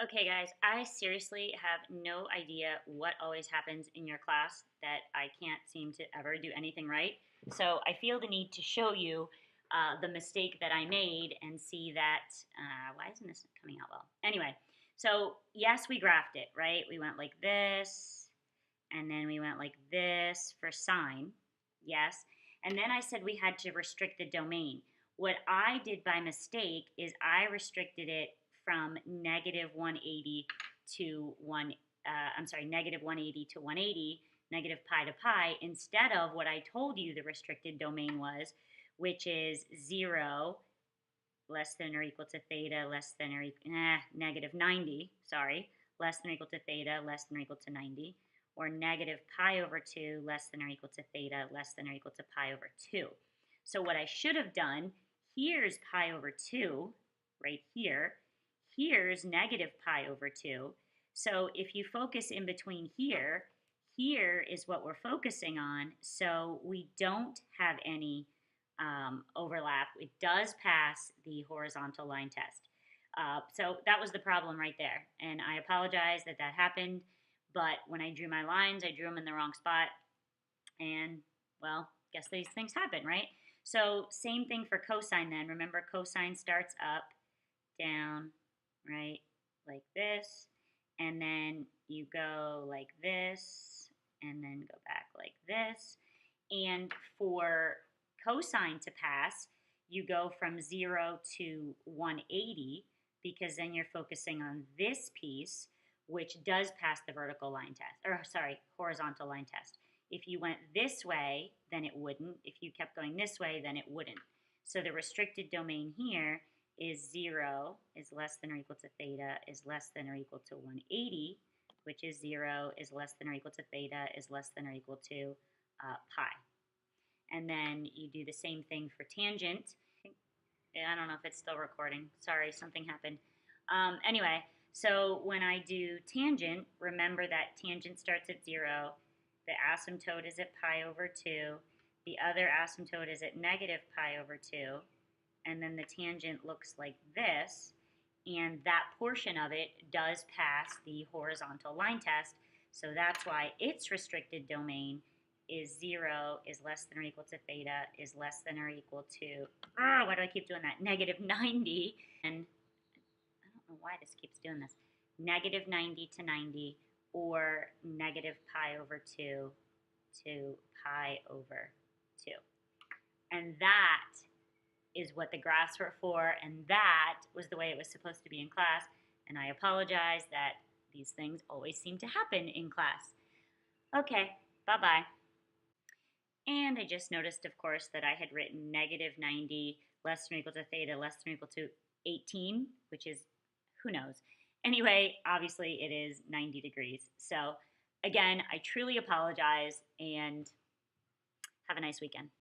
Okay, guys, I seriously have no idea what always happens in your class that I can't seem to ever do anything right. So I feel the need to show you the mistake that I made and see that, why isn't this coming out well? Anyway, so yes, we graphed it, right? We went like this, and then we went like this for sine, yes. And then I said we had to restrict the domain. What I did by mistake is I restricted it from negative 180 to 1, I'm sorry, negative 180 to 180, negative pi to pi, instead of what I told you the restricted domain was, which is 0 less than or equal to theta less than or negative 90, sorry, less than or equal to theta less than or equal to 90, or negative pi over 2 less than or equal to theta less than or equal to pi over 2. So what I should have done, here's pi over 2 right here. Here's negative pi over 2. So if you focus in between here, here is what we're focusing on. So we don't have any overlap. It does pass the horizontal line test. So that was the problem right there. And I apologize that that happened. But when I drew my lines, I drew them in the wrong spot. And, well, guess these things happen, right? So same thing for cosine then. Remember, cosine starts up, down, right, like this. And then you go like this, and then go back like this. And for cosine to pass, you go from 0 to 180 because then you're focusing on this piece, which does pass the vertical line test, or sorry, horizontal line test. If you went this way, then it wouldn't. If you kept going this way, then it wouldn't. So the restricted domain here is 0 is less than or equal to theta is less than or equal to 180, which is 0 is less than or equal to theta is less than or equal to pi. And then you do the same thing for tangent. I don't know if it's still recording. Sorry, something happened. Anyway, so when I do tangent, remember that tangent starts at 0. The asymptote is at pi over 2. The other asymptote is at negative pi over 2. And then the tangent looks like this. And that portion of it does pass the horizontal line test. So that's why its restricted domain is 0 is less than or equal to theta is less than or equal to, why do I keep doing that? Negative 90. And I don't know why this keeps doing this. Negative 90 to 90, or negative pi over 2 to pi over 2. And that is what the graphs were for, and that was the way it was supposed to be in class. And I apologize that these things always seem to happen in class. Okay, bye-bye. And I just noticed, of course, that I had written negative 90 less than or equal to theta less than or equal to 18, which is, who knows. Anyway, obviously it is 90 degrees. So again, I truly apologize, and have a nice weekend.